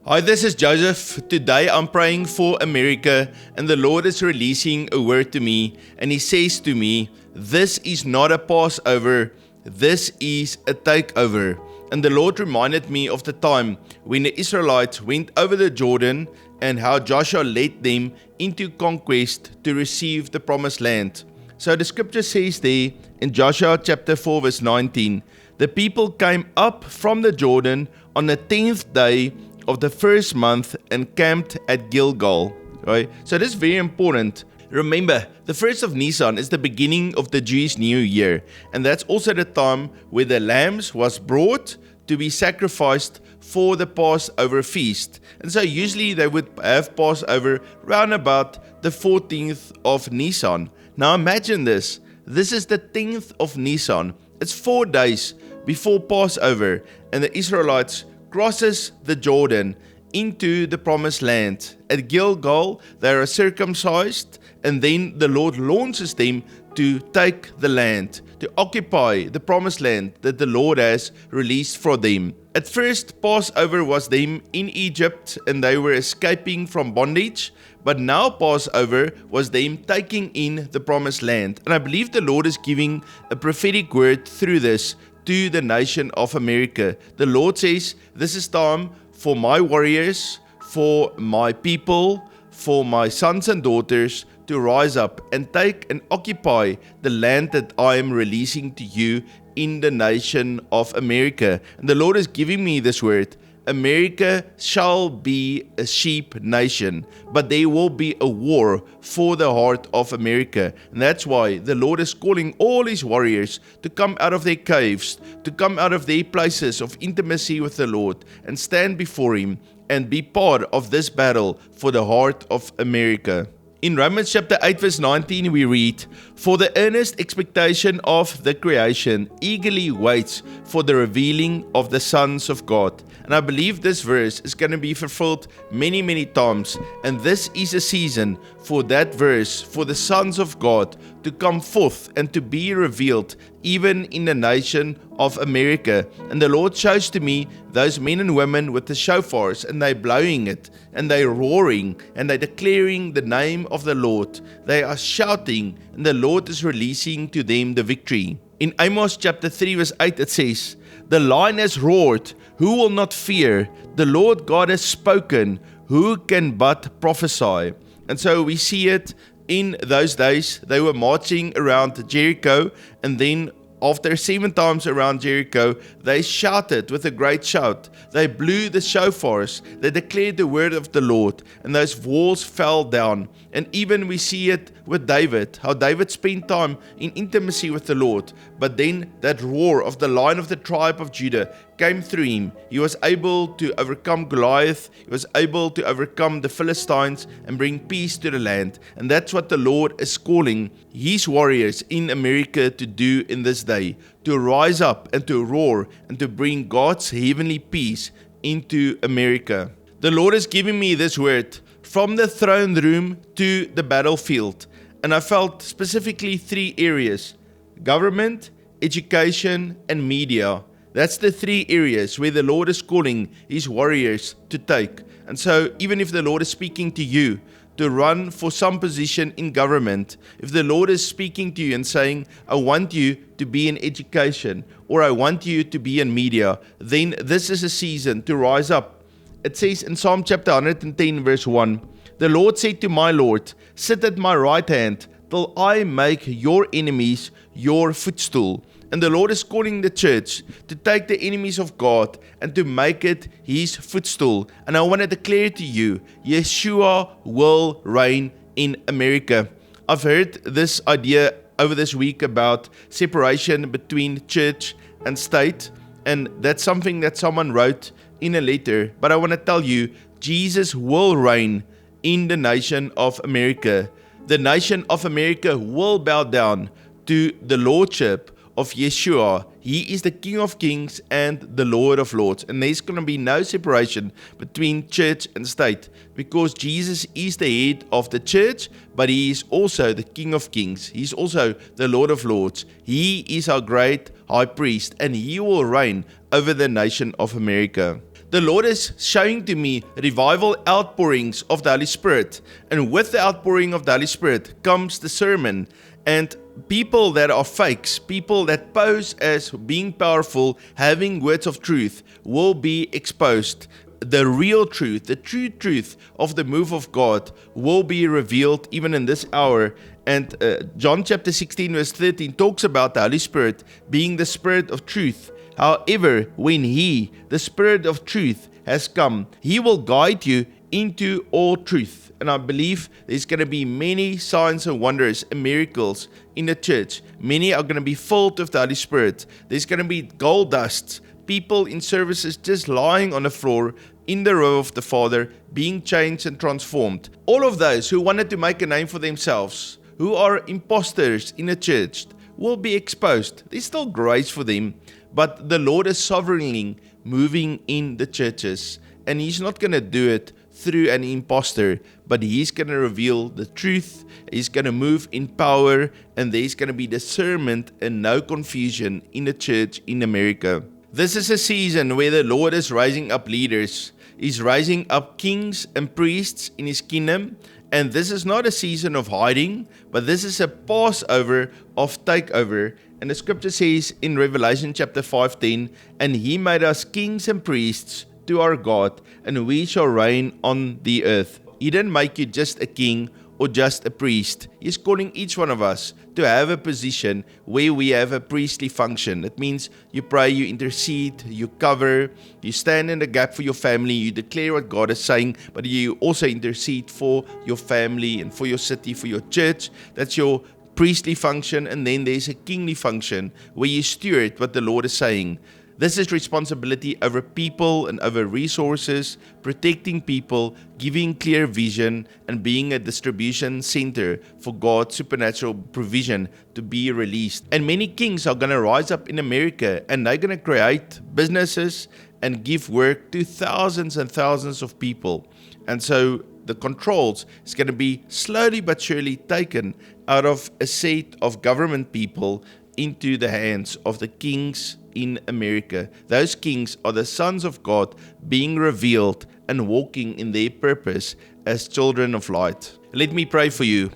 Hi, this is Joseph. Today I'm praying for America, and the Lord is releasing a word to me, and He says to me, this is not a Passover, this is a takeover. And the Lord reminded me of the time when the Israelites went over the Jordan and how Joshua led them into conquest to receive the promised land. So the scripture says there in Joshua chapter 4 verse 19, the people came up from the Jordan on the 10th day of the first month and camped at Gilgal. Right? So this is very important. Remember, the first of Nisan is the beginning of the Jewish New Year, and that's also the time where the lambs was brought to be sacrificed for the Passover feast. And so usually they would have Passover round about the 14th of Nisan. Now imagine this. This is the 10th of Nisan. It's 4 days before Passover, and the Israelites crosses the Jordan into the promised land. At Gilgal, they are circumcised, and then the Lord launches them to take the land, to occupy the promised land that the Lord has released for them. At first, Passover was them in Egypt, and they were escaping from bondage, but now Passover was them taking in the promised land. And I believe the Lord is giving a prophetic word through this to the nation of America. The Lord says, this is time for my warriors, for my people, for my sons and daughters to rise up and take and occupy the land that I am releasing to you in the nation of America. And the Lord is giving me this word. America shall be a sheep nation, but there will be a war for the heart of America. And that's why the Lord is calling all His warriors to come out of their caves, to come out of their places of intimacy with the Lord and stand before Him and be part of this battle for the heart of America. In Romans chapter 8 verse 19 we read, for the earnest expectation of the creation eagerly waits for the revealing of the sons of God. And I believe this verse is going to be fulfilled many times. And this is a season for that verse, for the sons of God to come forth and to be revealed even in the nation of America. And the Lord shows to me those men and women with the shofars, and they blowing it, and they roaring, and they declaring the name of the Lord. They are shouting, and the Lord is releasing to them the victory. In Amos chapter 3 verse 8 it says, the lion has roared, who will not fear? The Lord God has spoken, who can but prophesy? And so we see it in those days. They were marching around Jericho, and then after 7 times around Jericho, they shouted with a great shout. They blew the shofars. They declared the word of the Lord, and those walls fell down. And even we see it with David, how David spent time in intimacy with the Lord. But then that roar of the Lion of the tribe of Judah came through him. He was able to overcome Goliath. He was able to overcome the Philistines and bring peace to the land. And that's what the Lord is calling His warriors in America to do in this day, to rise up and to roar and to bring God's heavenly peace into America. The Lord is giving me this word from the throne room to the battlefield. And I felt specifically 3 areas: government, education, and media. That's the 3 areas where the Lord is calling His warriors to take. And so even if the Lord is speaking to you to run for some position in government, if the Lord is speaking to you and saying, I want you to be in education, or I want you to be in media, then this is a season to rise up. It says in Psalm chapter 110 verse 1, the Lord said to my Lord, sit at my right hand till I make your enemies your footstool. And the Lord is calling the church to take the enemies of God and to make it His footstool. And I want to declare to you, Yeshua will reign in America. I've heard this idea over this week about separation between church and state. And that's something that someone wrote in a letter. But I want to tell you, Jesus will reign in the nation of America. The nation of America will bow down to the lordship of Yeshua. He is the King of Kings and the Lord of Lords. And there's going to be no separation between church and state, because Jesus is the head of the church, but He is also the King of Kings. He's also the Lord of Lords. He is our great high priest, and He will reign over the nation of America. The Lord is showing to me revival outpourings of the Holy Spirit. And with the outpouring of the Holy Spirit comes the sermon. And people that are fakes, people that pose as being powerful, having words of truth, will be exposed. The real truth, the true truth of the move of God will be revealed even in this hour. And John chapter 16 verse 13 talks about the Holy Spirit being the Spirit of truth. However, when He, the Spirit of truth, has come, He will guide you into all truth. And I believe there's going to be many signs and wonders and miracles in the church. Many are going to be filled with the Holy Spirit. There's going to be gold dust, people in services just lying on the floor in the row of the Father, being changed and transformed. All of those who wanted to make a name for themselves, who are imposters in the church, will be exposed. There's still grace for them, but the Lord is sovereignly moving in the churches, and He's not going to do it through an imposter, but He's going to reveal the truth. He's going to move in power, and there's going to be discernment and no confusion in the church in America. This is a season where the Lord is raising up leaders. He's raising up kings and priests in His kingdom. And this is not a season of hiding, but this is a Passover of takeover. And the scripture says in Revelation chapter 5:10, "And He made us kings and priests to our God, and we shall reign on the earth." He didn't make you just a king or just a priest. He's calling each one of us to have a position where we have a priestly function. That means you pray, you intercede, you cover, you stand in the gap for your family, you declare what God is saying, but you also intercede for your family and for your city, for your church. That's your priestly function. And then there's a kingly function where you steward what the Lord is saying. This is responsibility over people and over resources, protecting people, giving clear vision, and being a distribution center for God's supernatural provision to be released. And many kings are going to rise up in America, and they're going to create businesses and give work to thousands and thousands of people. And so the controls is going to be slowly but surely taken out of a set of government people into the hands of the kings in America. Those kings are the sons of God being revealed and walking in their purpose as children of light. Let me pray for you.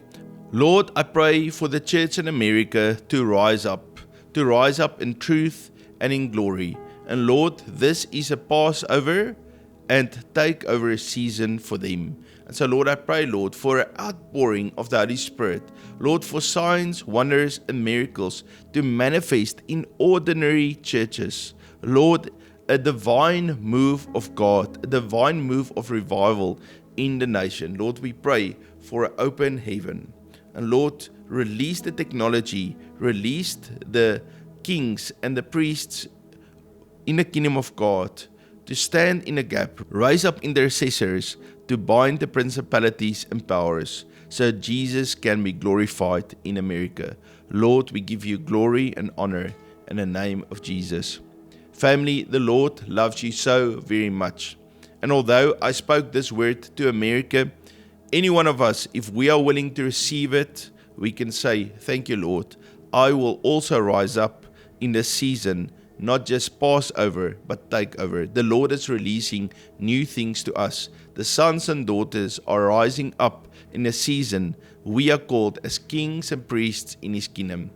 Lord, I pray for the church in America to rise up in truth and in glory. And Lord, this is a Passover and takeover season for them. And so, Lord, I pray, Lord, for an outpouring of the Holy Spirit. Lord, for signs, wonders, and miracles to manifest in ordinary churches. Lord, a divine move of God, a divine move of revival in the nation. Lord, we pray for an open heaven. And Lord, release the technology, release the kings and the priests in the kingdom of God to stand in a gap, raise up intercessors to bind the principalities and powers, so Jesus can be glorified in America. Lord, we give you glory and honor in the name of Jesus. Family, the Lord loves you so very much. And although I spoke this word to America, any one of us, if we are willing to receive it, we can say, thank you, Lord. I will also rise up in this season, not just pass over, but take over. The Lord is releasing new things to us. The sons and daughters are rising up in a season. We are called as kings and priests in His kingdom.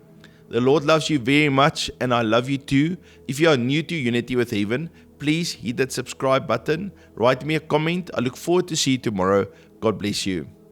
The Lord loves you very much, and I love you too. If you are new to Unity with Heaven, please hit that subscribe button. Write me a comment. I look forward to see you tomorrow. God bless you.